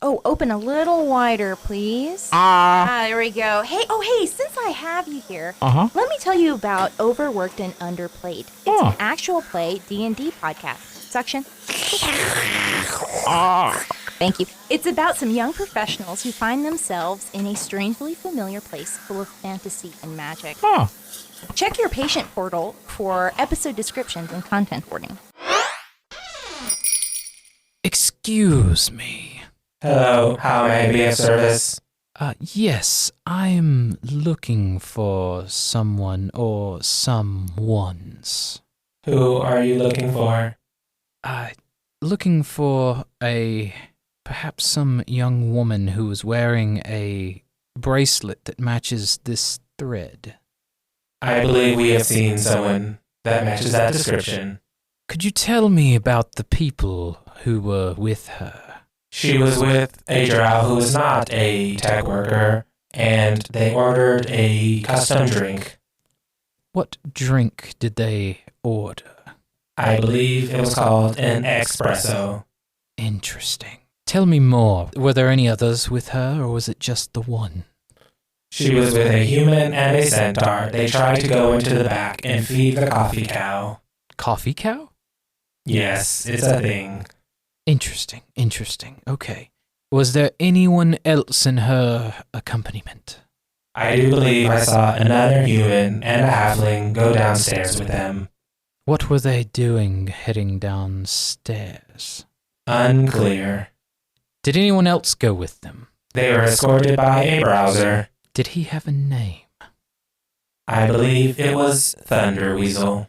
Oh, open a little wider, please. There we go. Hey, since I have you here, let me tell you about Overworked and Underplayed. It's an actual play D&D podcast. Suction. Thank you. It's about some young professionals who find themselves in a strangely familiar place full of fantasy and magic. Check your patient portal for episode descriptions and content warning. Excuse me. Hello, how may I be of service? Yes, I'm looking for someone or someones. Who are you looking for? Looking for perhaps some young woman who is wearing a bracelet that matches this thread. I believe we have seen someone that matches that description. Could you tell me about the people who were with her? She was with a drow who was not a tech worker, and they ordered a custom drink. What drink did they order? I believe it was called an espresso. Interesting. Tell me more. Were there any others with her, or was it just the one? She was with a human and a centaur. They tried to go into the back and feed the coffee cow. Coffee cow? Yes, it's a thing. Interesting. Okay. Was there anyone else in her accompaniment? I do believe I saw another human and a halfling go downstairs with them. What were they doing heading downstairs? Unclear. Did anyone else go with them? They were escorted by a browser. Did he have a name? I believe it was Thunder Weasel.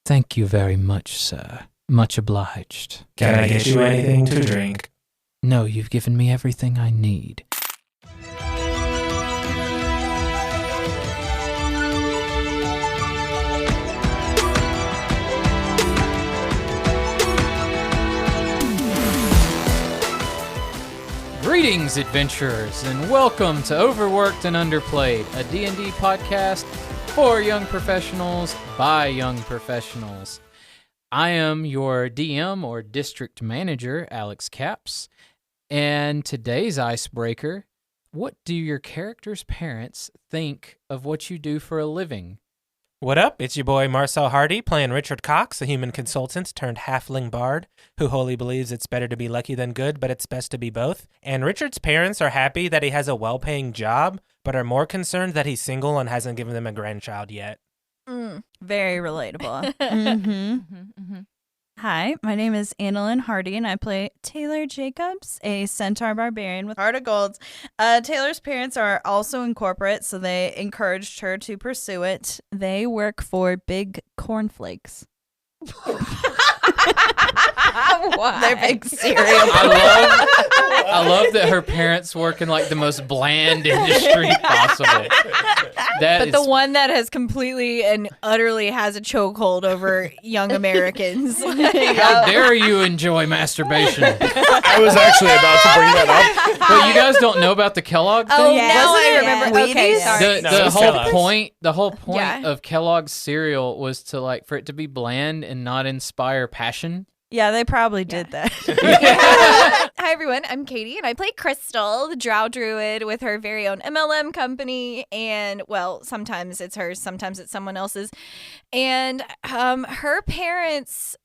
Thank you very much, sir. Much obliged. Can I get you anything to drink? No, you've given me everything I need. Greetings, adventurers, and welcome to Overworked and Underplayed, a D&D podcast for young professionals by young professionals. I am your DM or district manager, Alex Capps, and today's icebreaker: what do your character's parents think of what you do for a living? What up? It's your boy Marcel Hardy playing Richard Cox, a human consultant turned halfling bard who wholly believes it's better to be lucky than good, but it's best to be both. And Richard's parents are happy that he has a well-paying job, but are more concerned that he's single and hasn't given them a grandchild yet. Very relatable. Hi, my name is Annalyn Hardy, and I play Taylor Jacobs, a centaur barbarian with heart of gold. Taylor's parents are also in corporate, so they encouraged her to pursue it. They work for Big Cornflakes. They're big cereal. I love that her parents work in like the most bland industry possible. But the one that has completely and utterly has a chokehold over young Americans. How dare you enjoy masturbation? I was actually about to bring that up. But you guys don't know about the Kellogg thing? Oh, now I remember. Wheaties? Okay, sorry. The whole point Yeah. of Kellogg's cereal was to for it to be bland and not inspire passion. Yeah, they probably did that. Hi, everyone. I'm Katie, and I play Crystal, the drow druid with her very own MLM company. And, well, sometimes it's hers, sometimes it's someone else's. And her parents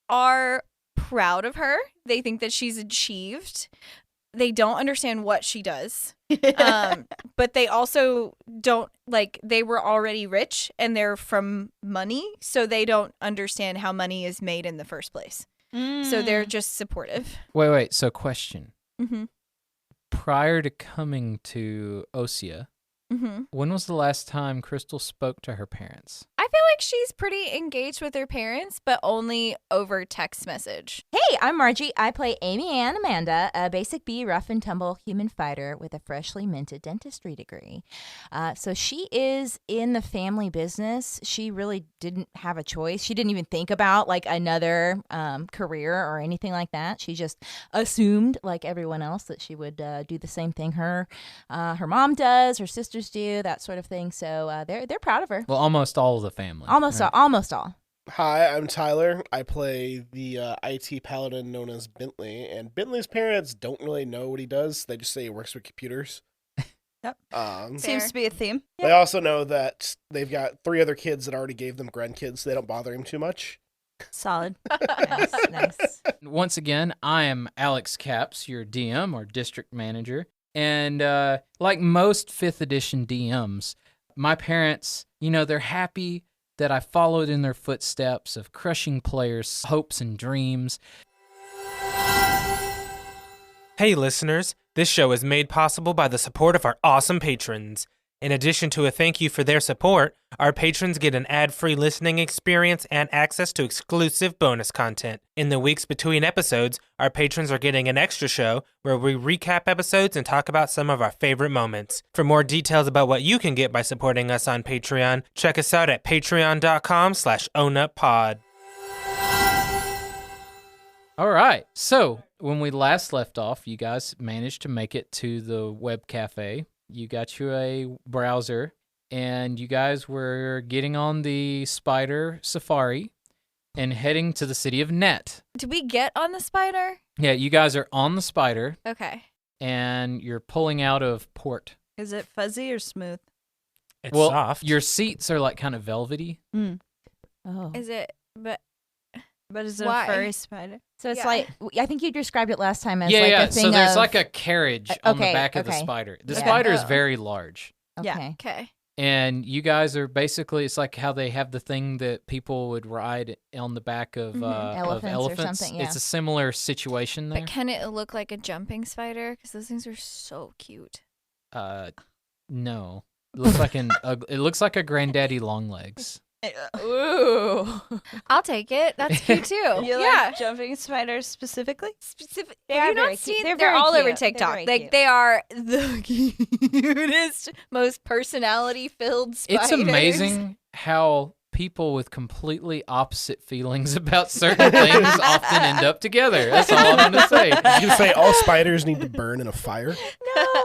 are proud of her. They think that she's achieved. They don't understand what she does. But they also don't, they were already rich and they're from money, so they don't understand how money is made in the first place. So they're just supportive. Wait. So question. Mm-hmm. Prior to coming to Osea, when was the last time Crystal spoke to her parents? I feel like she's pretty engaged with her parents, but only over text message. Hey, I'm Margie. I play Amy Ann Amanda, a basic B rough and tumble human fighter with a freshly minted dentistry degree. So she is in the family business. She really didn't have a choice. She didn't even think about another career or anything like that. She just assumed, like everyone else, that she would do the same thing her mom does, her sisters do, that sort of thing. So they're proud of her. Well, almost all of the family. Almost right? all. Hi, I'm Tyler. I play the IT paladin known as Bentley, and Bentley's parents don't really know what he does. They just say he works with computers. Yep. Fair. Seems to be a theme. They also know that they've got 3 other kids that already gave them grandkids, so they don't bother him too much. Solid. Nice. Once again, I am Alex Capps, your DM or district manager. And like most 5th edition DMs, my parents, they're happy that I followed in their footsteps of crushing players' hopes and dreams. Hey listeners, this show is made possible by the support of our awesome patrons. In addition to a thank you for their support, our patrons get an ad-free listening experience and access to exclusive bonus content. In the weeks between episodes, our patrons are getting an extra show where we recap episodes and talk about some of our favorite moments. For more details about what you can get by supporting us on Patreon, check us out at patreon.com/ownuppod. All right. So when we last left off, you guys managed to make it to the web cafe. You got you a browser, and you guys were getting on the Spider Safari and heading to the city of Net. Did we get on the Spider? Yeah, you guys are on the Spider, Okay. and you're pulling out of port. Is it fuzzy or smooth? It's well, soft. your seats are like kind of velvety. Oh. Is it? But But is it Why? a furry spider? So it's Yeah. like, I think you described it last time as Yeah, like yeah. a thing So there's of, like a carriage on the okay, back of the okay. spider. The Yeah. spider is Oh. very large. okay. Yeah. okay. And you guys are basically, it's like how they have the thing that people would ride on the back of, Elephants or elephants. something, yeah. It's a similar situation there. But can it look like a jumping spider? Because those things are so cute. No. It looks like it looks like a granddaddy long legs. Ooh. I'll take it. That's cute too. You yeah. like jumping spiders specifically? Specific. They Have are you very not cute. seen? They're They're very all over cute. They're TikTok. very Like cute. they are the cutest, most personality-filled spiders. It's amazing how people with completely opposite feelings about certain things often end up together. That's all I'm going to say. You say all spiders need to burn in a fire. No.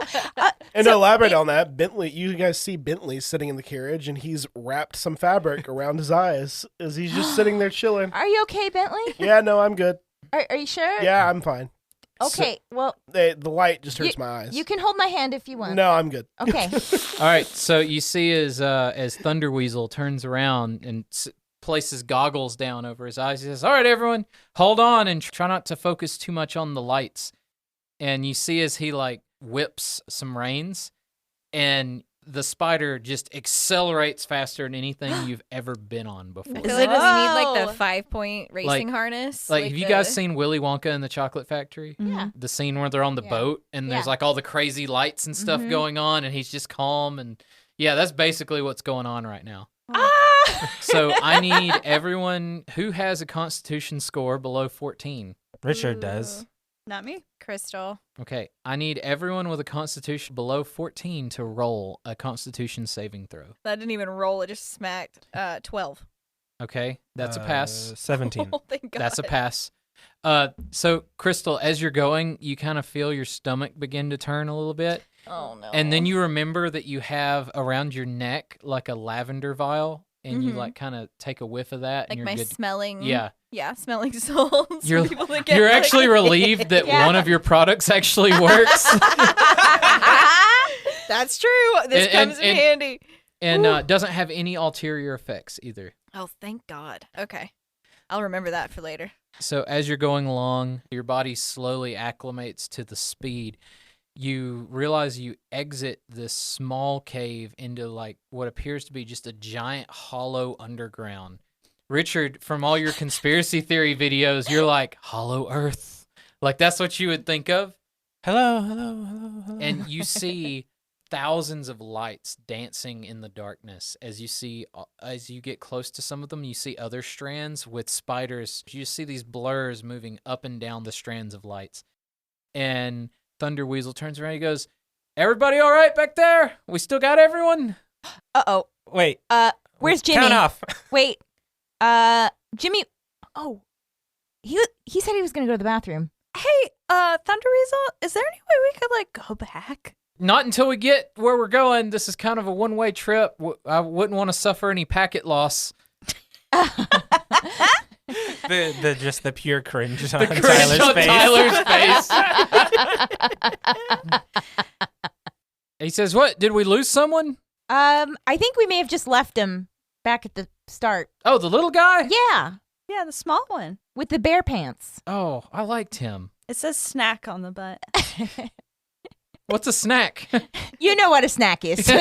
And to elaborate on that, Bentley, you guys see Bentley sitting in the carriage, and he's wrapped some fabric around his eyes as he's just sitting there chilling. Are you okay, Bentley? Yeah, no, I'm good. Are you sure? Yeah, I'm fine. Okay. Well, The light just hurts my eyes. you can hold my hand if you want. No, I'm good. Okay. All right, so you see as Thunder Weasel turns around and places goggles down over his eyes, he says, "All right, everyone, hold on and try not to focus too much on the lights." And you see as he like whips some reins, and the spider just accelerates faster than anything you've ever been on before. So does he need like Whoa. the 5-point racing harness? Like, have you guys seen Willy Wonka and the Chocolate Factory? Yeah. The scene where they're on the Yeah. boat and there's Yeah. like all the crazy lights and stuff Mhm. going on, and he's just calm, and yeah, that's basically what's going on right now. So I need everyone who has a Constitution score below 14. Richard does. Not me. Crystal. Okay, I need everyone with a Constitution below 14 to roll a Constitution saving throw. That didn't even roll. It just smacked. 12. Okay, that's a pass. 17. Oh, thank God. That's a pass. So Crystal, as you're going, you kind of feel your stomach begin to turn a little bit. Oh, no. And then you remember that you have around your neck like a lavender vial, and you Mhm. like kind of take a whiff of that, Like and you're my good. smelling. Yeah, Yeah, smelling salts. You're- People that get, you're like- actually relieved that Yeah. one of your products actually works, That's true. This And- comes and- in handy. and doesn't have any ulterior effects either. Oh, thank God. Okay. I'll remember that for later. So as you're going along, your body slowly acclimates to the speed. You realize you exit this small cave into like what appears to be just a giant hollow underground. Richard, from all your conspiracy theory videos, you're like, Hollow Earth. Like that's what you would think of. Hello, hello, hello, hello. And you see thousands of lights dancing in the darkness. As you get close to some of them, you see other strands with spiders. You just see these blurs moving up and down the strands of lights. And Thunder Weasel turns around. He goes, "Everybody all right back there? We still got everyone?" Uh-oh. Wait, Where's Jimmy? count off. Wait. Jimmy. Oh. He said he was going to go to the bathroom. Hey, Thunder Weasel, is there any way we could like go back? Not until we get where we're going. This is kind of a one-way trip. I wouldn't want to suffer any packet loss. Just the pure cringe on The cringe on Tyler's face. He says, "What? Did we lose someone?" I think we may have just left him back at the start. Oh, the little guy? Yeah, Yeah, the small one. with the bear pants. Oh, I liked him. It says snack on the butt. What's a snack? You know what a snack is. Well,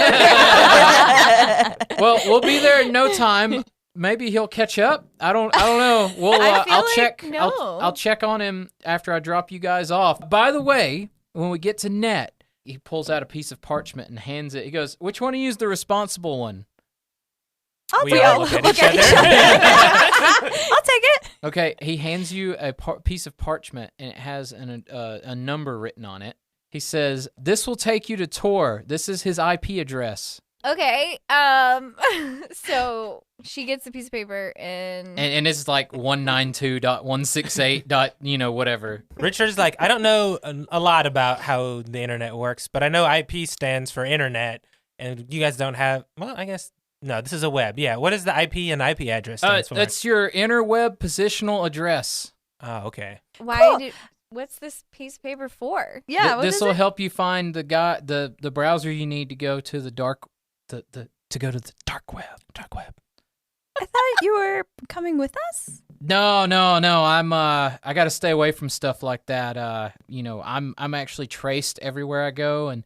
we'll be there in no time. Maybe he'll catch up. I don't know. I'll check. no. I'll check on him after I drop you guys off. By the way, when we get to net, he pulls out a piece of parchment and hands it. He goes, "Which one of you is the responsible one?" We all look at each other. I'll take it. Okay, he hands you a piece of parchment and it has a number written on it. He says, "This will take you to Tor. This is his IP address." Okay. So she gets a piece of paper and And it's like 192.168. Whatever. Richard's like, I don't know a lot about how the internet works, but I know IP stands for internet, and you guys don't have. Well, I guess no. This is a web. Yeah. What is the IP and IP address stands for? That's your interweb positional address. Oh, okay. what's this piece of paper for? Yeah, what This is will it? help you find the browser you need to go to the dark dark web. I thought you were coming with us. No. I got to stay away from stuff like that. I'm actually traced everywhere I go, and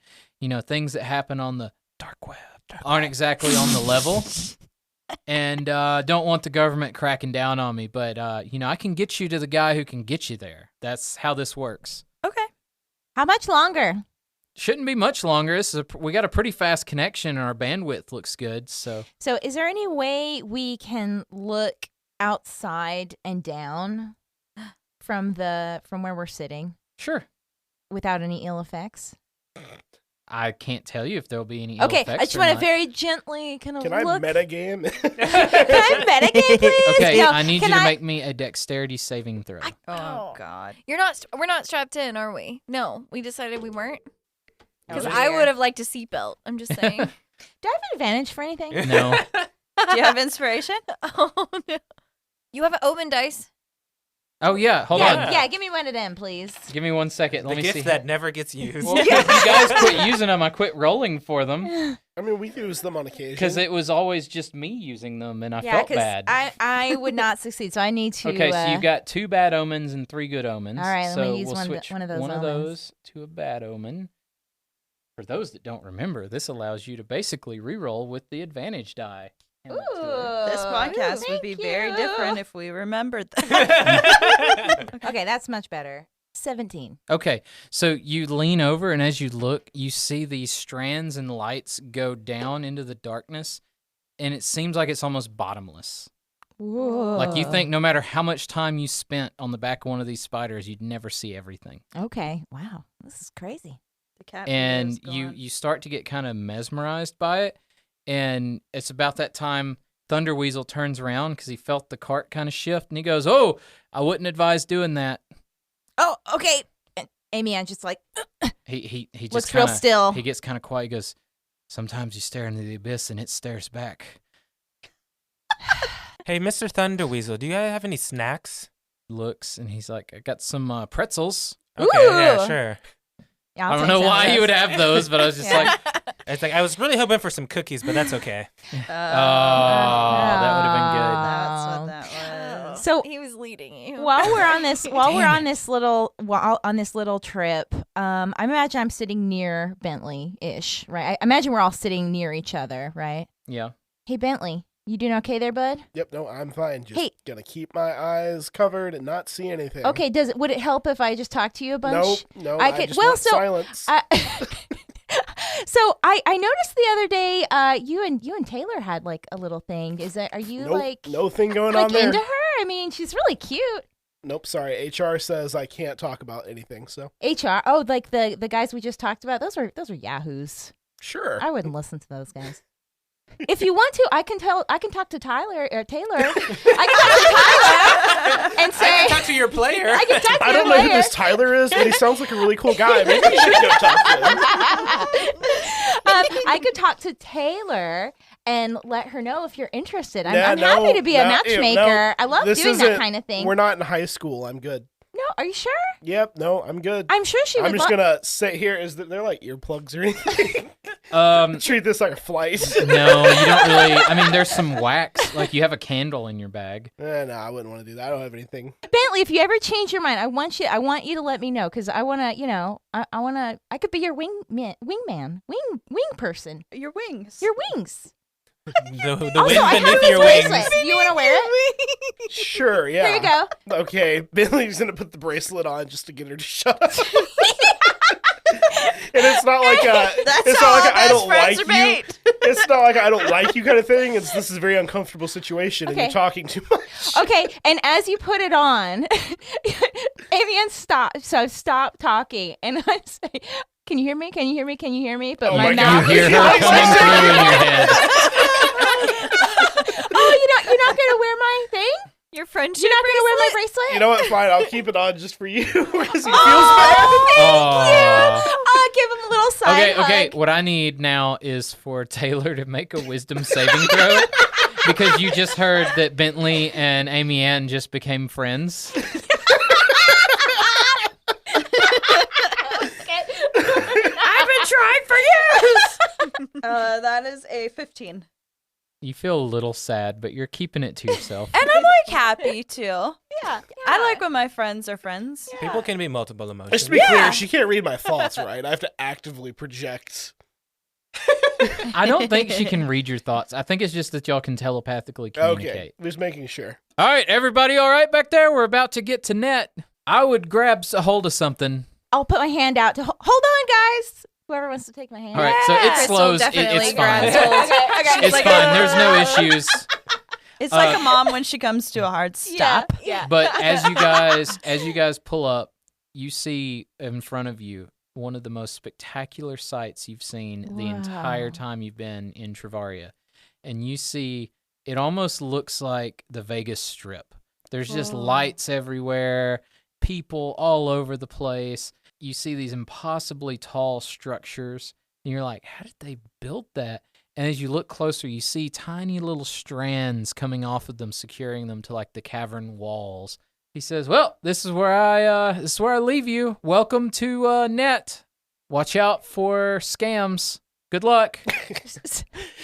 things that happen on the dark web aren't exactly on the level, and don't want the government cracking down on me. But I can get you to the guy who can get you there. That's how this works. Okay. How much longer? Shouldn't be much longer. We got a pretty fast connection, and our bandwidth looks good. So is there any way we can look outside and down from where we're sitting sure. without any ill effects? I can't tell you if there'll be any ill Okay, effects I just or want to not. very gently kind of Can look. I metagame? Can I metagame, please? Okay, No, I need can you to make me a dexterity saving throw. Oh God. We're not strapped in, are we? No, we decided we weren't. Because Oh, I dear. would have liked a seatbelt. I'm just saying. Do I have an advantage for anything? No. Do you have inspiration? Oh no. You have an omen dice. Oh, yeah. Hold on. Yeah, give me one of them, please. Give me 1 second. The Let me gift see. that never gets used. Well, if you guys quit using them, I quit rolling for them I mean, we use them on occasion. because it was always just me using them, and I Yeah, felt because bad. I would not succeed, so I need to. Okay, so you got 2 bad omens and 3 good omens. All right, let so me use we'll one of switch one of those one of omens. those to a bad omen. For those that don't remember, this allows you to basically reroll with the advantage die. Hand that to her. This podcast would be thank very you. different if we remembered that. Okay, that's much better. 17. Okay, so you lean over, and as you look, you see these strands and lights go down into the darkness, and it seems like it's almost bottomless. Whoa. Like you think no matter how much time you spent on the back of one of these spiders, you'd never see everything. Okay, wow, this is crazy. The cat And video's you gone. you start to get kind of mesmerized by it, and it's about that time Thunder Weasel turns around because he felt the cart kind of shift, and he goes, "Oh, I wouldn't advise doing that." Oh, okay. And Amy Ann's just like, He just looks real kinda- still. He gets kind of quiet. He goes, "Sometimes you stare into the abyss and it stares back." Hey, Mr. Thunderweasel, do you have any snacks? Looks, and he's like, "I got some pretzels." Okay, yeah, Ooh. sure. Yeah, I I'll don't take know some of why you those. would have those, but I was just Yeah. like, It's like I was really hoping for some cookies, but that's okay. "Oh, that would have been good." That's what that was. So He was leading you. while we're on this little trip, I imagine I'm sitting near Bentley-ish, right? I imagine we're all sitting near each other, right? Yeah. Hey, Bentley, you doing okay there, bud? Yep, no, I'm fine. Just Hey. gonna keep my eyes covered and not see anything. Okay, would it help if I just talk to you a bunch? Nope, no, I I could- just well, want so- silence. So I noticed the other day, you and Taylor had like a little thing. Are you nope, like no thing going like on there. into her? I mean, she's really cute. Nope, sorry. HR says I can't talk about anything, so HR. Oh, like the guys we just talked about. Those are yahoos. sure. I wouldn't listen to those guys. If you want to, I can talk to Taylor. I can talk to Tyler and say Talk to your player. I can talk to I don't your know who player. this Tyler is, but he sounds like a really cool guy. Maybe I should go talk to him. I could talk to Taylor and let her know if you're interested. I'm No, happy to be a no, matchmaker. no. I love This doing that isn't- kind of thing. We're not in high school. I'm good. No, are you sure? Yep. No, I'm good. I'm sure she would. I'm just gonna sit here. Is that they're like earplugs or anything? Treat this like a flight. No, you don't really. I mean, there's some wax. Like you have a candle in your bag. No, I wouldn't want to do that. I don't have anything. Bentley, if you ever change your mind, I want you to let me know because I want to, I could be your wingman, wing person. Your wings. Your wings. The Also, wind I have beneath this your wings. bracelet. You want to wear it? Sure. Yeah. Here you go. Okay, Billy's gonna put the bracelet on just to get her to shut up. And it's not like it's not like I don't like you. It's not like I don't like you kind of thing. This is a very uncomfortable situation, and Okay. you're talking too much. Okay, and as you put it on, Amy Ann stopped. So stop talking, and I say, "Can you hear me? Can you hear me? Can you hear me?" But Oh my my mouth. God. You hear her coming through in your head. Oh, you're not gonna wear my thing? Your friendship You're not gonna wear my bracelet? bracelet? You know what? Fine, I'll keep it on just for you because he feels bad. Aw. I'll give him a little side Okay. hug. What I need now is for Taylor to make a wisdom saving throw because you just heard that Bentley and Amy Ann just became friends. I've been trying for years. That is a 15. You feel a little sad, but you're keeping it to yourself. And I'm like happy too. Yeah. I like when my friends are friends. People can be multiple emotions. Just to be clear, she can't read my thoughts, right? I have to actively project. I don't think she can read your thoughts. I think it's just that y'all can telepathically communicate. Okay, just making sure. All right, everybody all right back there? We're about to get to net. I would grab a hold of something. I'll put my hand out to hold on, guys. Whoever wants to take my hand. All right, so it Crystal slows. definitely It's fine. grabs hold. It's like fine. There's no issues. It's like a mom when she comes to a hard stop. Yeah. But as you guys pull up, you see in front of you one of the most spectacular sights you've seen the entire Wow. time you've been in Travaria. And you see it almost looks like the Vegas Strip. There's just lights everywhere, people all over the place. You see these impossibly tall structures, and you're like, how did they build that? And as you look closer, you see tiny little strands coming off of them, securing them to like the cavern walls. He says, "Well, this is where I leave you. Welcome to Net. Watch out for scams. Good luck."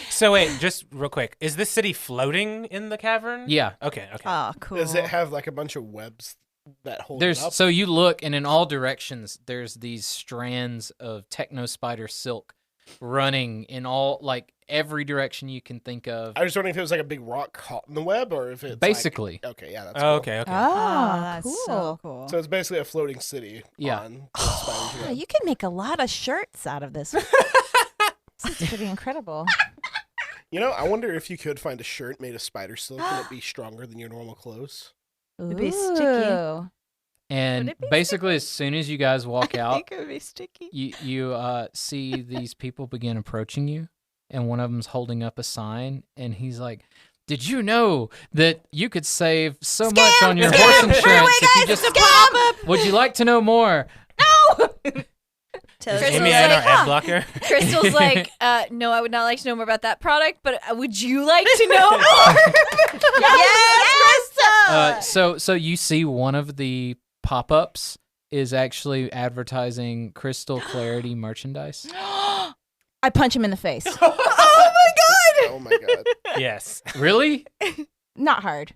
So wait, just real quick. Is this city floating in the cavern? Yeah. Okay. Oh, cool. Does it have like a bunch of webs that hold it up? So you look, and in all directions, there's these strands of techno spider silk running in all like every direction you can think of. I was wondering if it was like a big rock caught in the web, or if it's Basically. Like, okay, yeah, that's Oh, cool. okay. Okay. Oh, that's cool. so cool. So it's basically a floating city. Yeah. On the spider's Oh, web. you can make a lot of shirts out of this. This is pretty incredible. You know, I wonder if you could find a shirt made of spider silk and it be stronger than your normal clothes. It'd be sticky. Ooh. And it be basically, as soon as you guys walk I out, think it would be sticky. you see these people begin approaching you, and one of them's holding up a sign, and he's like, "Did you know that you could save so much on your horse insurance if you just Would you like to know more?" Taylor's Crystal's Amy like, and our ad blocker. Crystal's like, no, I would not like to know more about that product, but would you like to know more? yes, Crystal! So you see one of the pop-ups is actually advertising Crystal Clarity merchandise. I punch him in the face. Oh my god. Yes. Really? Not hard.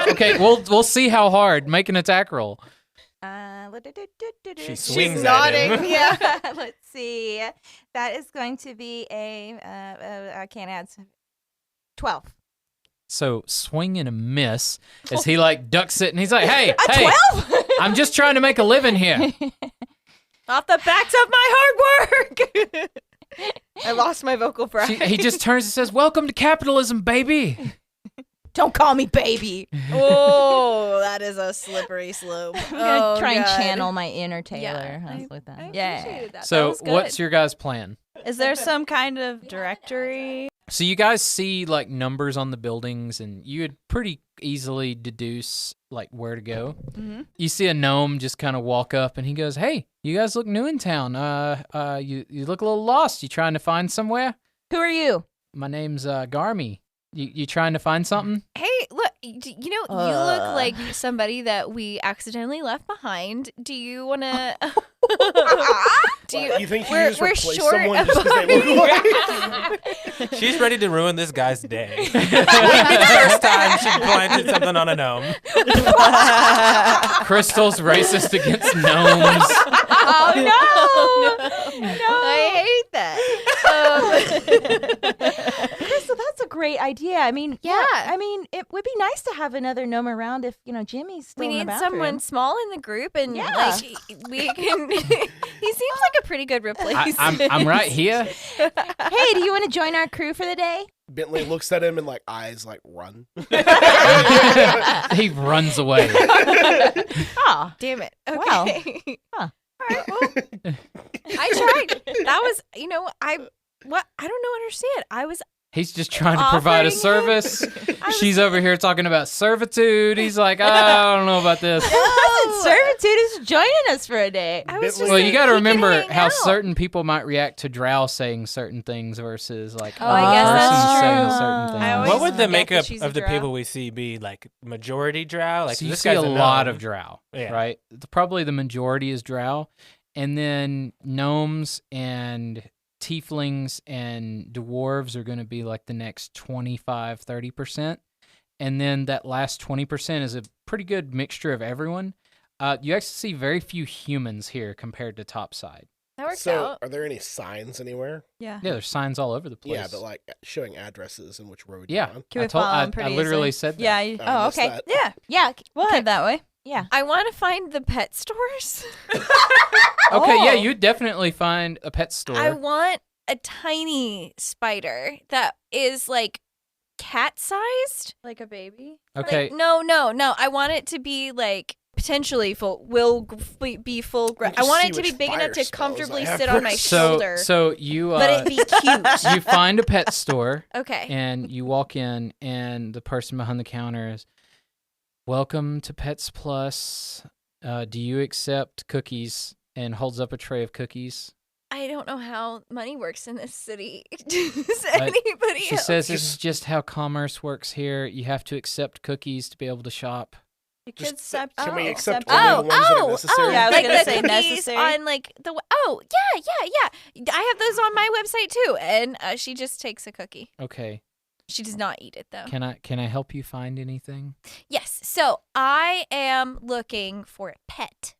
Okay, we'll see how hard. Make an attack roll. She She's swings at nodding. him. Yeah. Let's see. That is going to be a. I can't add. 12. So swing and a miss as he like ducks it, and he's like, "Hey, A hey, 12? I'm just trying to make a living here." Off the backs of my hard work. I lost my vocal fry. He just turns and says, "Welcome to capitalism, baby." Don't call me baby. Oh, that is a slippery slope. I'm gonna Oh, try and God. channel my inner Taylor. Yeah, I was with that. I Yeah. appreciated that. That So was good. what's your guys' plan? Is there some kind of directory? So you guys see like numbers on the buildings, and you would pretty easily deduce like where to go. Mhm. You see a gnome just kind of walk up, and he goes, "Hey, you guys look new in town. You look a little lost. You trying to find somewhere?" Who are you? my name's Garmy. You trying to find something? Hey, look, you look like somebody that we accidentally left behind. Do you want to? You think you just we're replace short someone of just because they look like? She's ready to ruin this guy's day. Wouldn't be the first time she planted something on a gnome. Crystal's racist against gnomes. Oh no! I hate that. Crystal, that's a great idea. I mean, Yeah. I mean, it would be nice to have another gnome around if Jimmy's still We in the need bathroom. someone small in the group, and Yeah. like we can. He seems like a pretty good replacement. I'm right here. Hey, do you want to join our crew for the day? Bentley looks at him and like eyes like run. He runs away. Oh, Damn it. Wow. Okay. Huh. All right. Well, I tried. That was, I don't understand. I was He's just trying to provide a Offering him- service. She's over here talking about servitude. He's like, I don't know about this. Servitude is joining us for a day. I was Well, just Well, you got to he can remember hang how out. certain people might react to Drow saying certain things versus like Oh, I guess person that's saying true. certain things. I always What would the forget that makeup she's of a the drow. people we see be? Like majority drow? Like So you this see guy's a lot gnome. of Drow, Yeah. right? Probably the majority is Drow, and then gnomes and tieflings and dwarves are going to be like the next 25-30%, and then that last 20% is a pretty good mixture of everyone. You actually see very few humans here compared to topside. That works So, out. are there any signs anywhere? Yeah. Yeah, there's signs all over the place. Yeah, but like showing addresses and which road Yeah. you're on. Can we follow him pretty I literally easily? said that. Yeah. I missed okay. that. Yeah. Yeah, We'll head that way. yeah. I want to find the pet stores. Okay, yeah, Oh. you'd definitely find a pet store. I want a tiny spider that is like cat sized. Like a baby. Okay, Like, no. I want it to be like potentially full. Be full. can I want see it to be which big fire enough to spells comfortably I have sit on my first. shoulder. so you but it be cute. you find a pet store Okay. and you walk in and the person behind the counter is, "Welcome to Pets Plus. Do you accept cookies?" and holds up a tray of cookies. I don't know how money works in this city. Does anybody She else? says this is just how commerce works here. You have to accept cookies to be able to shop. You Just could accept. Can we Oh. accept Oh, only the ones that are necessary? Yeah, I was like gonna the say cookies necessary. on like the. Oh yeah. I have those on my website too, and she just takes a cookie. Okay. She does not eat it though. Can I help you find anything? Yes. So I am looking for a pet.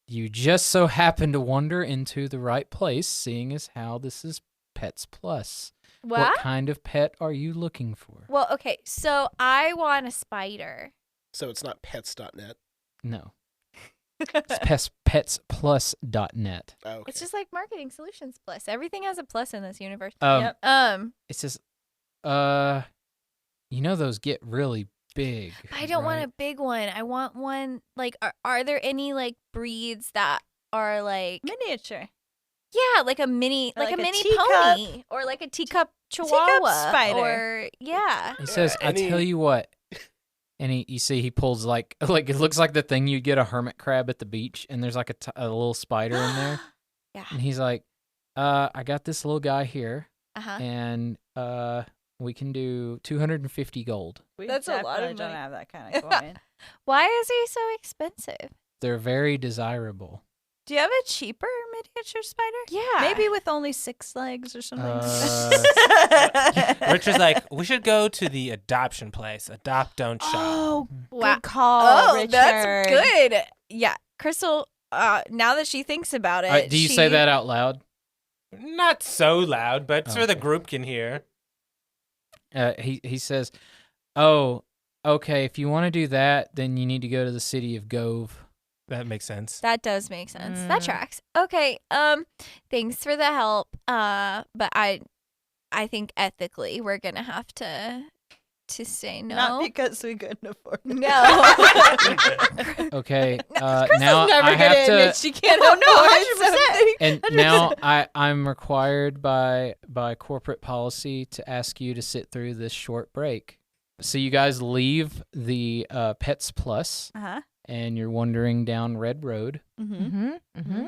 You just so happen to wander into the right place, seeing as how this is Pets Plus. What kind of pet are you looking for? Well, okay. So I want a spider. So it's not pets.net. No. It's petsplus.net. Oh, okay. It's just like Marketing Solutions Plus. Everything has a plus in this universe. Yep. It says, those get really big. I don't want a right? big one. I want one like. Are there any like breeds that are like? Miniature. Yeah, like a mini, Or like a like a mini teacup. pony, or like a teacup chihuahua, spider. or yeah. He says, any- I tell you what. And you see he pulls like it looks like the thing you'd get a hermit crab at the beach, and there's like a little spider in there. Yeah. And he's like, I got this little guy here, Uh-huh. and we can do 250 gold. We That's a lot of definitely don't money. have that kind of coin. Why is he so expensive? They're very desirable. Do you have a cheaper miniature spider? Yeah. Maybe with only 6 legs or something. Richard's like, we should go to the adoption place. Adopt, don't shop. Oh, Wow. good call, Oh, Richard. that's good. Yeah, Crystal. Now that she thinks about it, Do you say that out loud? Not so loud, but so the Okay. group can hear. He says, "Oh, okay. If you want to do that, then you need to go to the city of Gove." That makes sense. That does make sense. That Mm. tracks. Okay. Thanks for the help. But I think ethically we're gonna have to say no. Not because we couldn't afford it. No. Okay. Crystal's now never I gonna have admit to, she can't Oh, no, afford 100%. something. and now I'm required by corporate policy to ask you to sit through this short break. So you guys leave the Pets Plus, Uh-huh. and you're wandering down Red Road, Mm-hmm. Mm-hmm. Mm-hmm.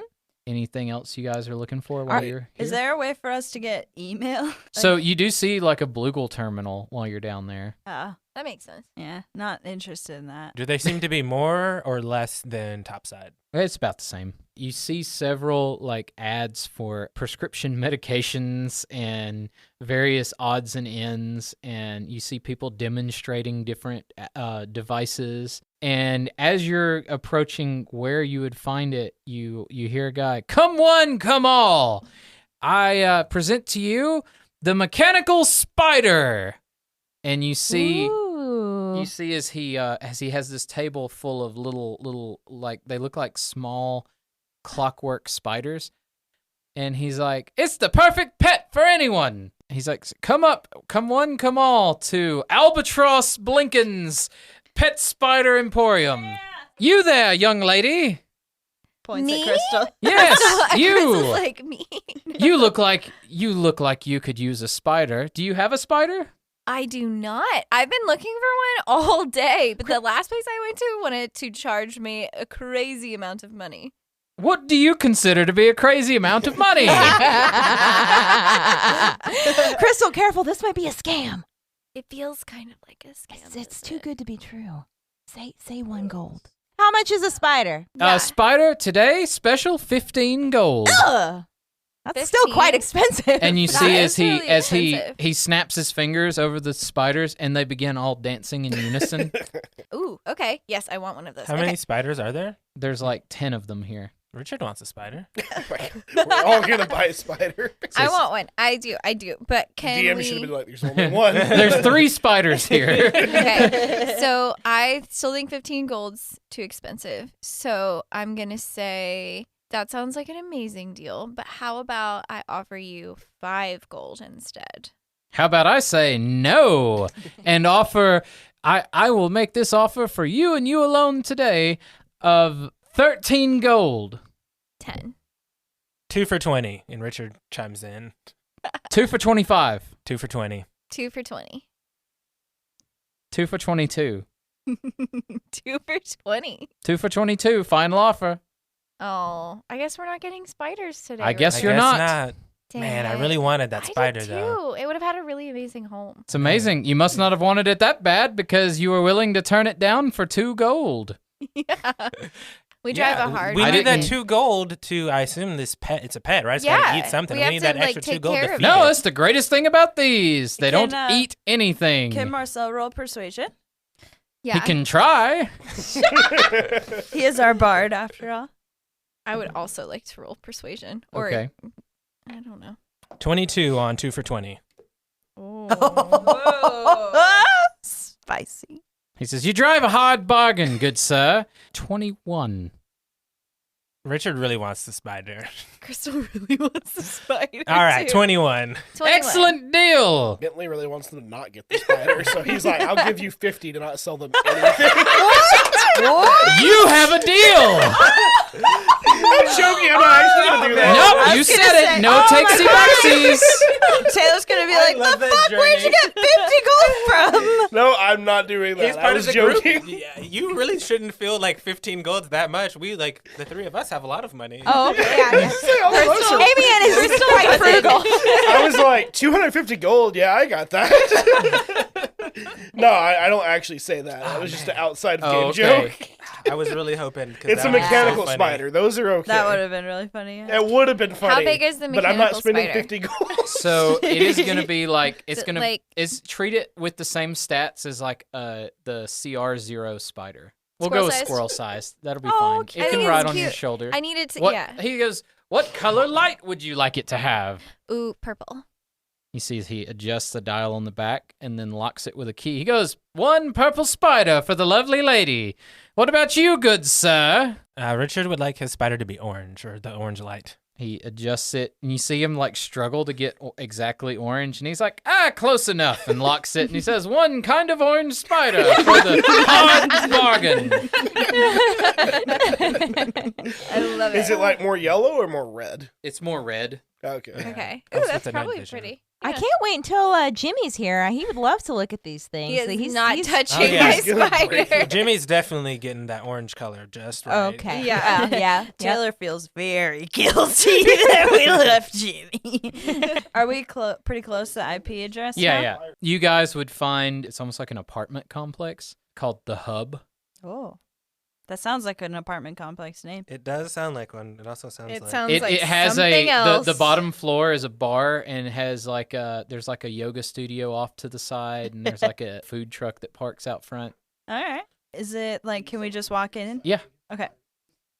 anything else you guys are looking for while you're here? Is there a way for us to get email? So you do see like a Bloogle terminal while you're down there. Oh, That makes sense. yeah. Not interested in that. Do they seem to be more or less than topside? It's about the same. You see several like ads for prescription medications and various odds and ends, and you see people demonstrating different devices. And as you're approaching where you would find it, you hear a guy, "Come one, come all. I present to you the mechanical spider." And you see Ooh. as he has this table full of little like they look like small clockwork spiders, and he's like, "It's the perfect pet for anyone." He's like, "Come up, come one, come all to Albatross Blinken's Pet Spider Emporium." Yeah. You there, young lady? Points Me? at Crystal. Yes, Crystal's you. like me. You look like you could use a spider. Do you have a spider? I do not. I've been looking for one all day, but the last place I went to wanted to charge me a crazy amount of money. What do you consider to be a crazy amount of money? Crystal, careful. This might be a scam. It feels kind of like a scam. It's doesn't too it? good to be true. Say 1 gold. How much is a spider? Yeah. Spider today special 15 gold. Ugh. That's still 15? quite expensive. And you That see is really as expensive. he snaps his fingers over the spiders, and they begin all dancing in unison. Ooh, okay. Yes, I want one of those. How okay. many spiders are there? There's like 10 of them here. Richard wants a spider. We're all gonna buy a spider. I want one. I do. But can DM we? should have been like, "There's only one." There's 3 spiders here. Okay. So I still think 15 gold's too expensive. So I'm going to say that sounds like an amazing deal. But how about I offer you 5 gold instead? How about I say no and offer, I will make this offer for you and you alone today of 13 gold. 10. 2 for 20, and Richard chimes in. 2 for 25. 2 for 20. 2 for 20. 2 for 22. 2 for 20. 2 for 22. Final offer. Oh, I guess we're not getting spiders today. I guess right? you're not. Dang Man, I it. really wanted that I spider, did too. though. It would have had a really amazing home. It's amazing. You must not have wanted it that bad because you were willing to turn it down for 2 gold. Yeah. We drive a hard We I need that didn't- 2 gold to, I assume it's a pet, right? It's Yeah, gotta eat something. we We have need to, that like, extra 2 take gold care to of feed it. No, it. that's the greatest thing about these. They Can, don't eat anything. Can Marcel roll persuasion? Yeah. He can try. He is our bard, after all. I would also like to roll persuasion. Or Okay. I don't know. 22 on 2 for 20. Spicy. He says, "You drive a hard bargain, good sir." 21. Richard really wants the spider. Crystal really wants the spider. All right, too. 21. 21. Excellent deal. Bentley really wants them to not get the spider, so he's like, "I'll give you 50 to not sell them anything." You have a deal. I'm joking. I'm not actually gonna do that. Nope, I you was said gonna it. say, No takesy backsies. Taylor's gonna be I like, love the that fuck? Where'd you journey. get 50 gold from? No, I'm not doing that. He's I part was of the joking. group. Yeah, you really shouldn't feel like 15 gold's that much. We, like, the 3 of us have a lot of money. Oh, okay. Yeah. Say all of us are- Amy Ann is quite frugal. I was like, 250 gold. Yeah, I got that. No, I don't actually say that. That was just an outside game Oh, joke. okay. I was really hoping. 'cause It's that a would be so mechanical funny. spider. Those are okay. That would have been really funny. Yeah. It would have been funny. big is the But I'm not mechanical spending spider? 50 gold. So it is gonna be like it's So, gonna like- treat it with the same stats as like the CR0 spider. We'll Squirrel go with size? squirrel size. That'll be Oh, fine. cute. I It can think ride it's on your cute. shoulder. I needed to, What yeah. he goes, "What color light would you like it to have?" Ooh, purple. You see he adjusts the dial on the back and then locks it with a key. He goes, "1 purple spider for the lovely lady. What about you, good sir?" Richard would like his spider to be orange, or the orange light. He adjusts it, and you see him like struggle to get exactly orange, and he's like, close enough, and locks it, and he says, "1 kind of orange spider for the hard bargain." I love it. Is it like more yellow or more red? It's more red. Okay. Okay. That's Ooh, with that's the night probably vision. pretty. I can't wait until Jimmy's here. He would love to look at these things. He is not Oh, touching yeah. my He's gonna break spider. Jimmy's definitely getting that orange color just right. Okay. Yeah. Yeah. Taylor feels very guilty that we left Jimmy. Are we pretty close to the IP address? Yeah, now? yeah. You guys would find it's almost like an apartment complex called The Hub. Oh, that sounds like an apartment complex name. It does sound like one. It also sounds It like sounds It, like it has something else. the bottom floor is a bar and has like there's like a yoga studio off to the side and there's like a food truck that parks out front. All right. Is it like, can we just walk in? Yeah. Okay.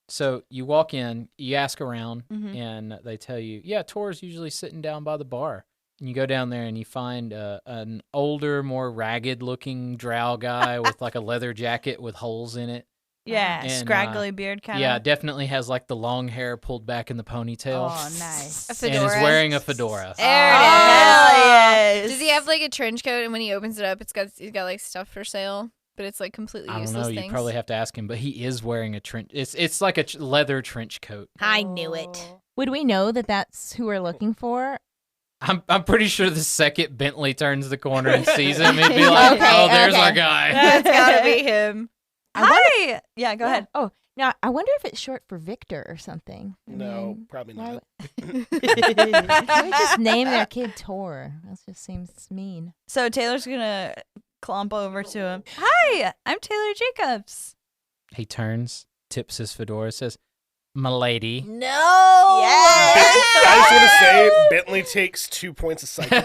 So you walk in, you ask around, Mhm. and they tell you, yeah, Tor's usually sitting down by the bar. And you go down there and you find an older, more ragged-looking drow guy with like a leather jacket with holes in it. Yeah, And, scraggly beard kind of. Yeah, definitely has like the long hair pulled back in the ponytail. Oh, nice. A And is fedora. wearing a fedora. There it Oh, is. hell yes. Does he have like a trench coat? And when he opens it up, he's got like stuff for sale, but it's like completely I don't useless know. things. You probably have to ask him, but he is wearing a trench. It's like a leather trench coat. I knew it. Would we know that that's who we're looking for? I'm pretty sure the second Bentley turns the corner and sees him, he'd be like, Okay, "Oh, there's okay. our guy." That's gotta be him. Hi. Yeah, go ahead. Oh, now I wonder if it's short for Victor or something. I No, mean, probably why not. Can we just name their kid Tor? That just seems mean. So Taylor's going to clomp over to him. Hi, I'm Taylor Jacobs. He turns, tips his fedora, says, "M'lady." No. I just want to say, Bentley takes 2 points of psychic.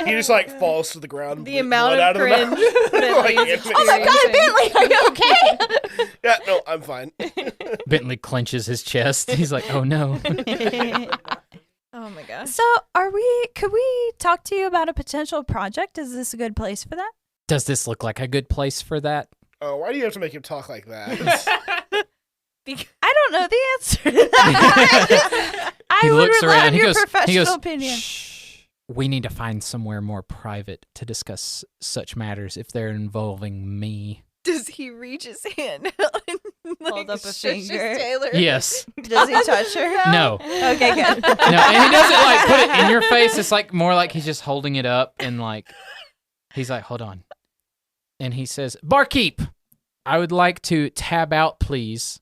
He just like falls to the ground. The bleeding amount blood of out the cringe mouth. Bentley Like, is it Oh my makes- God, Bentley, are you okay? Yeah, no, I'm fine. Bentley clenches his chest. He's like, "Oh no." Oh my gosh. So could we talk to you about a potential project? Is this a good place for that? Does this look like a good place for that? Oh, why do you have to make him talk like that? I don't know the answer to that. I He would looks rely around. on He your goes, professional opinion. "Shh. We need to find somewhere more private to discuss such matters if they're involving me." Does he reach his hand out and like, Hold up a shushes finger. Taylor? Yes. Does he touch her? No. Okay, good. No, and he doesn't like put it in your face. It's like more like he's just holding it up and like he's like, "Hold on." And he says, "Barkeep, I would like to tab out, please."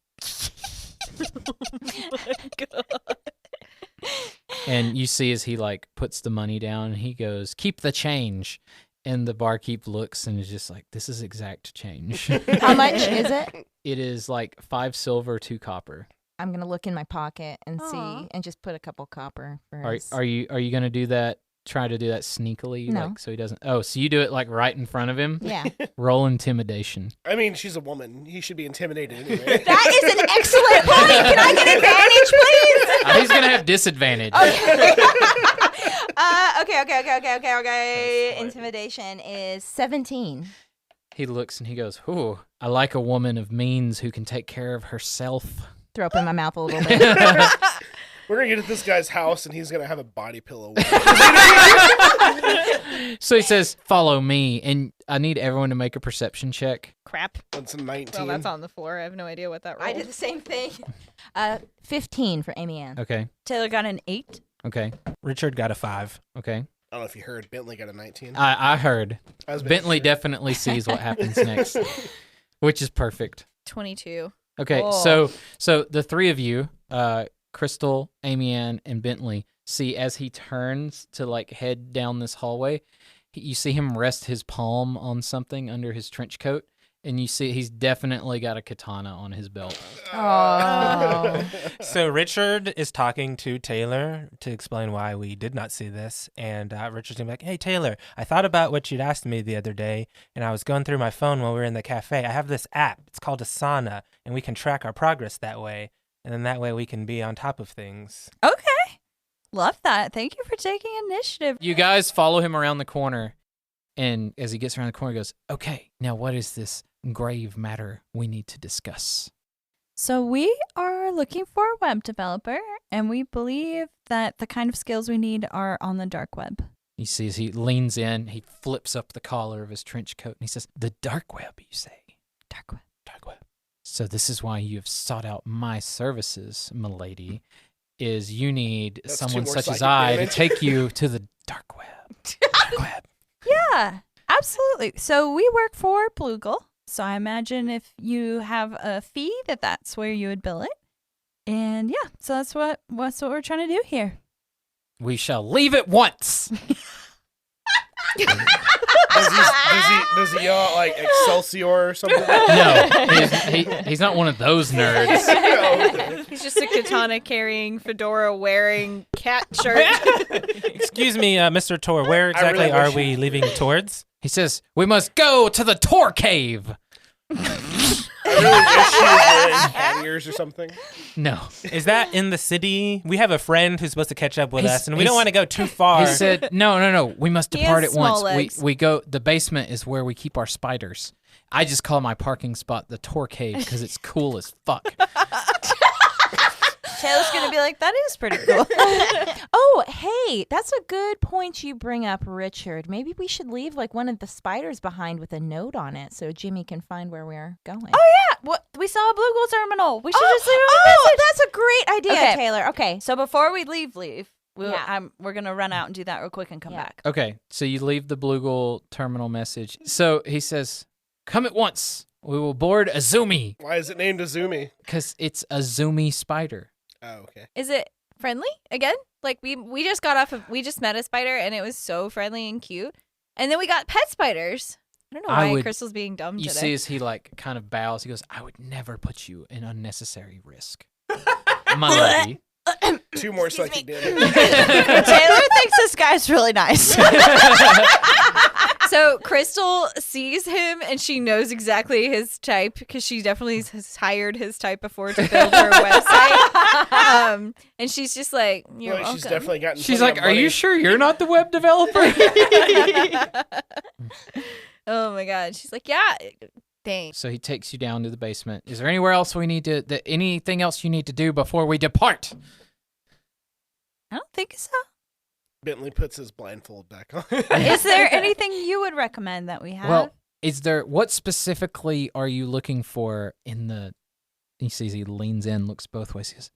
And you see as he like puts the money down and he goes, "Keep the change." And the barkeep looks and is just like, "This is exact change." How much is it? It is like 5 silver, 2 copper. I'm gonna look in my pocket and Aw. see, and just put a couple copper for Are his. you gonna do that? Try to do that sneakily, No. like so he doesn't. Oh, so you do it like right in front of him. Yeah, Roll intimidation. I mean, she's a woman. He should be intimidated anyway. that is an excellent point. Can I get advantage, please? He's gonna have disadvantage. Okay. Intimidation is 17. He looks and he goes, "Ooh, I like a woman of means who can take care of herself." Throw up in my mouth a little bit. We're gonna get to this guy's house, and he's gonna have a body pillow. So he says, "Follow me," and I need everyone to make a perception check. Crap. That's a 19. Well, that's on the floor. I have no idea what that rolled. I did the same thing. 15 for Amy Ann. Okay. Taylor got an 8. Okay. Richard got a 5. Okay. I don't know if you heard. Bentley got a 19. I heard. I was making Bentley sure. definitely sees what happens next, which is perfect. 22. Okay, Oh. so the three of you, Crystal, Amy Ann, and Bentley, see as he turns to like head down this hallway, you see him rest his palm on something under his trench coat, and you see he's definitely got a katana on his belt. Oh. So Richard is talking to Taylor to explain why we did not see this, and Richard's gonna be like, "Hey Taylor, I thought about what you'd asked me the other day, and I was going through my phone while we were in the cafe. I have this app. It's called Asana, and we can track our progress that way, and then that way we can be on top of things." Okay. Love that. Thank you for taking initiative. You guys follow him around the corner, and as he gets around the corner, he goes, "Okay, now what is this grave matter we need to discuss?" So we are looking for a web developer, and we believe that the kind of skills we need are on the dark web. You see as he leans in, he flips up the collar of his trench coat, and he says, "The dark web, you say?" Dark web. Dark web. So this is why you have sought out my services, m'lady. is you need That's someone 2 more such as psychic I to damage. take you to the dark web. Dark web. Yeah, absolutely. So we work for Plugal. So I imagine if you have a fee, that's where you would bill it. And yeah, so that's what we're trying to do here. We shall leave at once. Does he yell like Excelsior or something? No, he's not one of those nerds. He's just a katana carrying, fedora wearing cat shirt. Excuse me, Mr. Tor, where exactly really are wish- we leaving towards? He says, we must go to the Tor Cave. I really wish he was wearing cat ears or something. No. Is that in the city? We have a friend who's supposed to catch up with He's- us, and we don't want to go too far. He said, no. We must He depart has at once. small legs. We go, the basement is where we keep our spiders. I just call my parking spot the Tor Cave because it's cool as fuck. Taylor's going to be like, that is pretty cool. Oh, hey, that's a good point you bring up, Richard. Maybe we should leave like one of the spiders behind with a note on it so Jimmy can find where we're going. What? We saw a Bluegill terminal. We should just leave it Oh, that's a great idea, Okay. Taylor. Okay. So before we leave, Yeah. we're going to run out and do that real quick and come Yeah. back. Okay, so you leave the Bluegill terminal message. So he says, come at once. We will board Azumi Why is it named Azumi? because it's a zoomy spider. Oh, okay. Is it friendly again? Like we just got off of we just met a spider and it was so friendly and cute. And then we got pet spiders. I don't know I why would- Crystal's being dumb You today. see as he like kind of bows, he goes, I would never put you in unnecessary risk. My lady. 2 more psychic damage. Taylor thinks this guy's really nice. So Crystal sees him and she knows exactly his type because she definitely has hired his type before to build her website. And she's just like, "You're Well, welcome." she's definitely gotten. She's plenty like, of are you money. sure you're not the web developer? Oh my god. She's like, "Yeah, thanks." So he takes you down to the basement. Is there anywhere else we need to, anything else you need to do before we depart? I don't think so. Bentley puts his blindfold back on. Is there anything you would recommend that we have? Well, what specifically are you looking for in the, he sees he leans in, looks both ways, he says,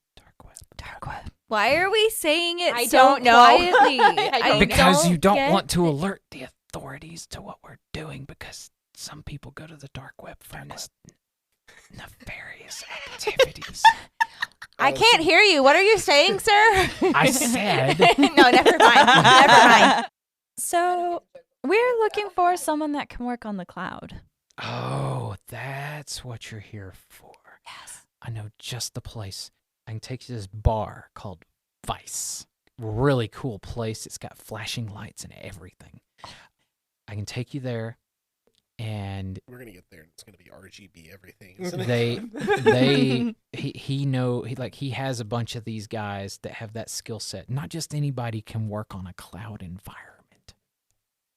dark web. Why are we saying it I so don't know. quietly? I Because you don't get want to it. alert the authorities to what we're doing because some people go to the dark web for nefarious activities. I can't hear you. What are you saying, sir? I said. No, never mind. Never mind. So we're looking for someone that can work on the cloud. Oh, that's what you're here for. Yes. I know just the place. I can take you to this bar called Vice. Really cool place. It's got flashing lights and everything. I can take you there, and We're gonna get there, and it's gonna be RGB everything. Isn't it? he has a bunch of these guys that have that skill set. Not just anybody can work on a cloud environment.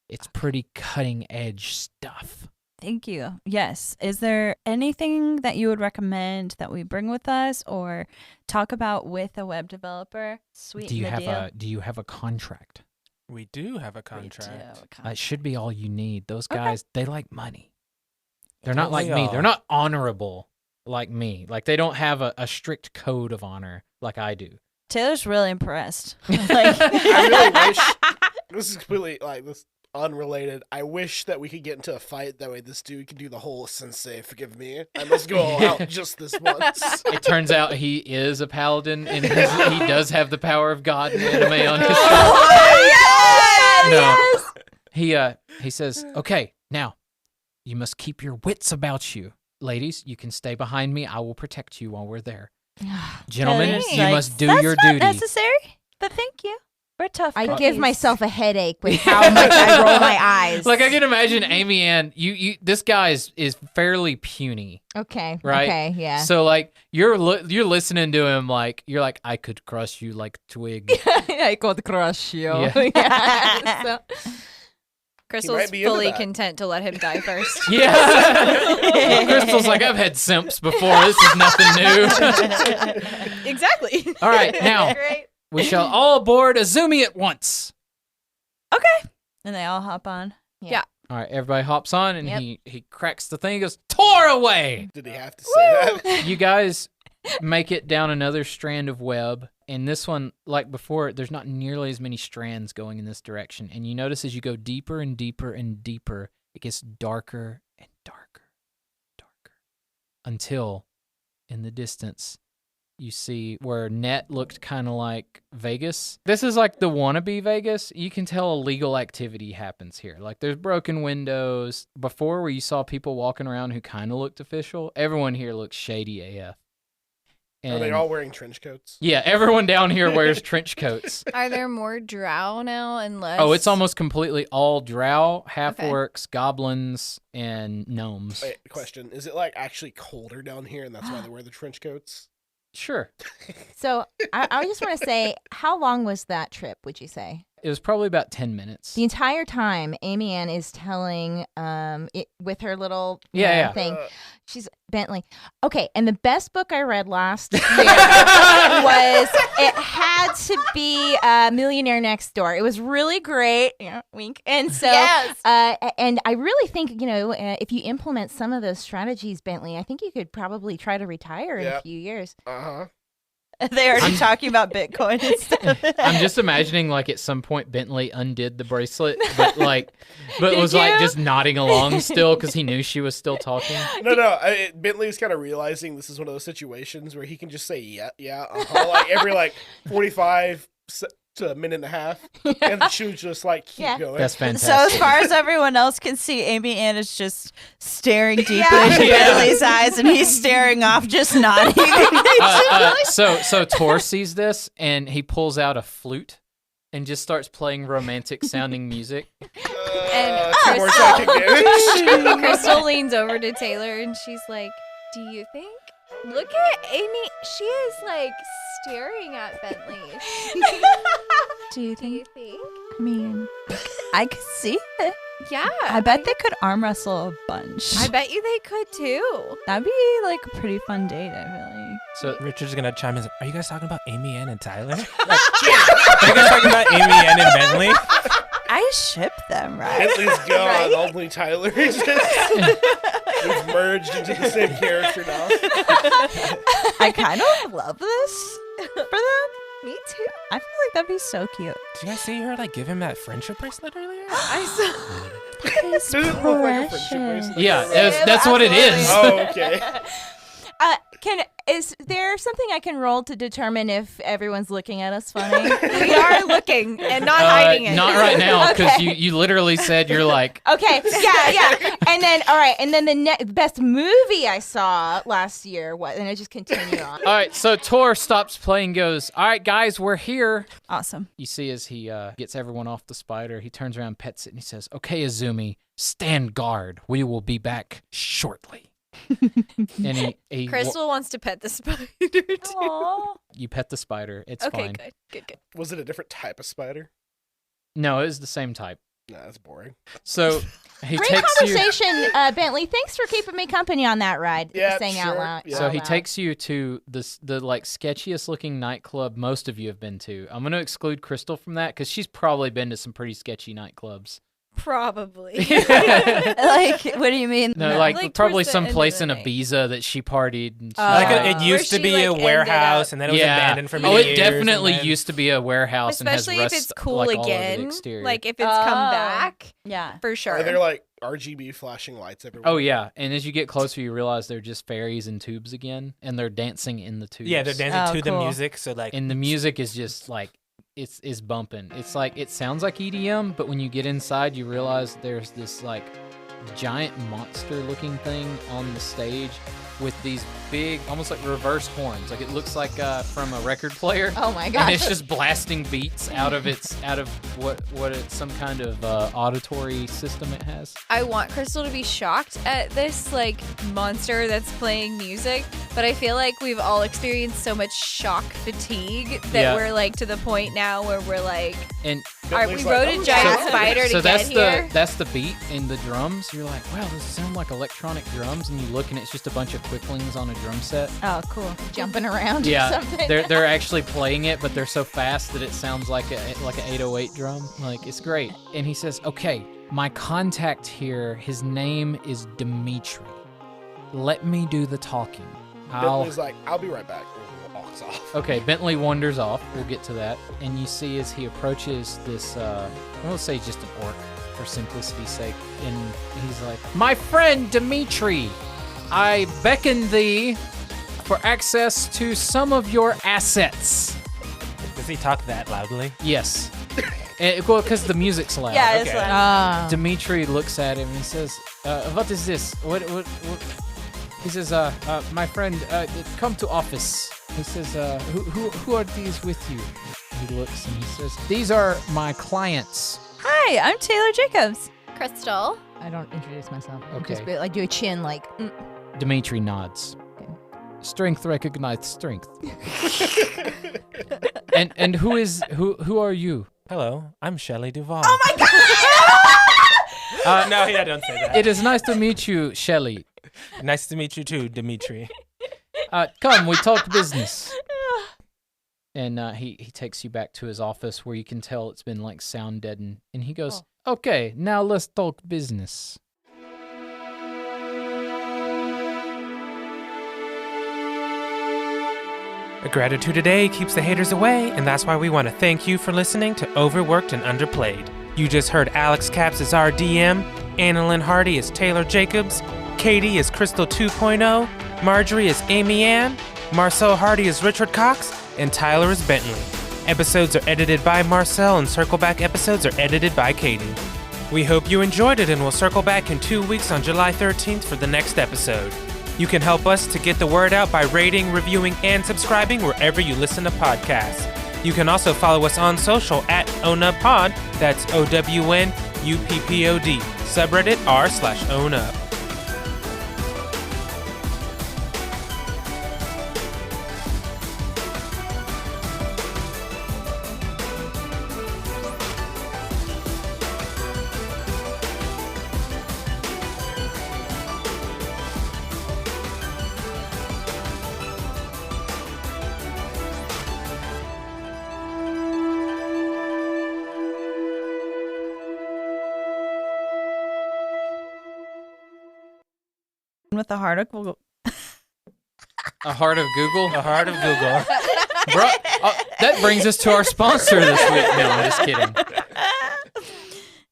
It's pretty cutting edge stuff. Thank you. Yes. Is there anything that you would recommend that we bring with us or talk about with a web developer? Sweet. Do you have a contract? We do have a contract. It should be all you need. Those guys, they like money. They're Don't not like they me. all? They're not honorable like me. Like they don't have a strict code of honor like I do. Taylor's really impressed. I really wish. This is completely this unrelated. I wish that we could get into a fight. That way, this dude can do the whole "Sensei, forgive me. I must go all out just this once." It turns out he is a paladin and he does have the power of God and anime on his side. No. He says, okay, now you must keep your wits about you. Ladies, you can stay behind me. I will protect you while we're there. Gentlemen, Taylor's you like, must do "That's your not duty. necessary, but thank you. We're tough. I cookies." give myself a headache with how much I roll my eyes. Like I can imagine Amy Ann, this guy is fairly puny, Okay. right? Okay. Yeah. So like you're listening to him like you're like I could crush you like twig. I could crush you. Yeah. Yeah, so- Crystal's might be into fully that. content to let him die first. Yeah. Crystal's like I've had simps before. This is nothing new. Exactly. All right, now Great. we shall all aboard Azumi at once. And they all hop on. Yeah. All right, everybody hops on and Yep. he cracks the thing. He goes, "Tore away." Did he have to say that? You guys make it down another strand of web. And this one, like before, there's not nearly as many strands going in this direction. And you notice as you go deeper and deeper and deeper, it gets darker and darker, darker, until in the distance, you see where net looked kind of like Vegas. This is like the wannabe Vegas. You can tell illegal activity happens here. Like there's broken windows. Before where you saw people walking around who kind of looked official, everyone here looks shady AF. Are they all wearing trench coats? Yeah, everyone down here wears trench coats. Are there more drow now and less? Oh, it's almost completely all drow, half Okay. orcs, goblins, and gnomes. Wait, question. Is it like actually colder down here and that's why they wear the trench coats? Sure. So I just want to say, how long was that trip, would you say? It was probably about 10 minutes. The entire time, Amy Ann is telling it with her little Yeah. thing. She's Bentley. Okay, and the best book I read last year was, it had to be Millionaire Next Door. It was really great. Yeah, wink. And so, Yes. and I really think, if you implement some of those strategies, Bentley, I think you could probably try to retire in a Yep. few years. Uh-huh. They already talking about Bitcoin and stuff. I'm just imagining like at some point Bentley undid the bracelet, but was Did like you? just nodding along still because he knew she was still talking. No. Bentley's kind of realizing this is one of those situations where he can just say, yeah, uh-huh, like every 45 to a minute and a half. And she was just like, keep Yeah. going. That's fantastic. So as far as everyone else can see, Amy Ann is just staring deeply Yeah. into Yeah. Bentley's eyes, and he's staring off, just nodding. So Tor sees this and he pulls out a flute and just starts playing romantic sounding music. And Two more psychic damage. Crystal leans over to Taylor and she's like, "Do you think? Look at Amy. She is like staring at Bentley. Do you Do you think? think? I mean, I could see it. Yeah. I bet they could arm wrestle a bunch. I bet you they could too. That'd be like a pretty fun date, I feel like. So Richard's gonna chime in. Are you guys talking about Amy Ann and Tyler? Are you guys talking about Amy Ann and Bentley? I ship them, right? Bentley's gone. Right? Only Tyler exists. We've merged into the same character now. I kind of love this for them. Me too. I feel like that'd be so cute. Did you guys see her give him that friendship bracelet earlier? I saw. It's Does it look like a friendship precious. bracelet? yeah, that's what it is. Oh, okay. Is there something I can roll to determine if everyone's looking at us funny? We are looking and not hiding it. Not right now because Okay. you literally said you're like, Okay, yeah. And then, all right, and then the best movie I saw last year, and I just continue on. all right. So Tor stops playing, goes, all right, guys, we're here. Awesome. You see as he gets everyone off the spider, he turns around, pets it, and he says, okay, Azumi, stand guard. We will be back shortly. And he Crystal wants to pet the spider too. Aw. you pet the spider. It's Okay, fine. good. Was it a different type of spider? No, it was the same type. Nah, that's boring. So he Great takes you. conversation, Bentley. Thanks for keeping me company on that ride. Yeah, saying out sure. loud. Yeah. So out he loud. takes you to the sketchiest looking nightclub most of you have been to. I'm going to exclude Crystal from that because she's probably been to some pretty sketchy nightclubs. Probably. Like, what do you mean? No, No, like like probably towards the some end of place the in night. Ibiza that she partied. And she It used Where to be she, a like, warehouse, and then it was abandoned for many years. it definitely and then- used to be a warehouse Especially and if has it's rust, cool like, all over the again. exterior. Like if it's come Oh. back, Yeah. for sure. Are there like RGB flashing lights everywhere? Oh yeah, and as you get closer, you realize they're just fairies and tubes again, and they're dancing in the tubes. Yeah, they're dancing Oh, to the cool. music. So like, And the music is just like it's bumping. It's like it sounds like EDM, but when you get inside, you realize there's this like giant monster-looking thing on the stage with these big, almost like reverse horns. Like it looks like from a record player. Oh my And gosh. it's just blasting beats out of what it's some kind of auditory system it has. I want Crystal to be shocked at this like monster that's playing music, but I feel like we've all experienced so much shock fatigue that Yeah. we're like to the point now where we're like, And all right, we Bentley's rode like, a "Oh, giant yeah." spider to so get here. that's the beat in the drums. You're like, wow, those sound like electronic drums, and you look and it's just a bunch of quicklings on a drum set. Oh, cool. Jumping around or Yeah, something. they're actually playing it, but they're so fast that it sounds like an 808 drum. Like it's great. And he says, "Okay, my contact here, his name is Dimitri. Let me do the talking. Bentley's like, I'll be right back. And walks off. Okay, Bentley wanders off. We'll get to that. And you see as he approaches this, we'll say just an orc for simplicity's sake. And he's like, my friend Dimitri, I beckon thee for access to some of your assets. Does he talk that loudly? Yes. Well, because the music's loud. Yeah, it's Okay. like, Dimitri looks at him and he says, what is this? What? He says, my friend, come to office. He says, who are these with you? He looks and he says, these are my clients. hi, I'm Taylor Jacobs. Crystal. I don't introduce myself. Okay. Just like do a chin like. Dimitri nods. Okay. Strength recognized strength. and who are you? Hello, I'm Shelley Duvall. Oh my god! No, yeah, don't say that. It is nice to meet you, Shelley. Nice to meet you too, Dimitri. Come, we talk business. And he takes you back to his office where you can tell it's been like sound deadened. And he goes, okay, now let's talk business. Gratitude today keeps the haters away, and that's why we want to thank you for listening to Overworked and Underplayed. You just heard Alex Capps as our DM, Annalyn Hardy as Taylor Jacobs, Katie as Crystal 2.0, Marjorie as Amy Ann, Marcel Hardy as Richard Cox, and Tyler as Bentley. Episodes are edited by Marcel, and Circle Back episodes are edited by Katie. We hope you enjoyed it, and we'll circle back in 2 weeks on July 13th for the next episode. You can help us to get the word out by rating, reviewing, and subscribing wherever you listen to podcasts. You can also follow us on social at OwnUpPod, that's OWNUPPOD, subreddit r/OwnUp. With the heart of Google. A heart of Google? The heart of Google. That brings us to our sponsor this week. No, I'm just kidding.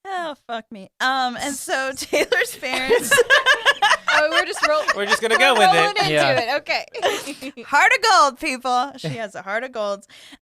Oh, fuck me. And so Taylor's parents. We're just gonna go with rolling it. into Yeah. it. Okay. Heart of gold, people. She has a heart of gold.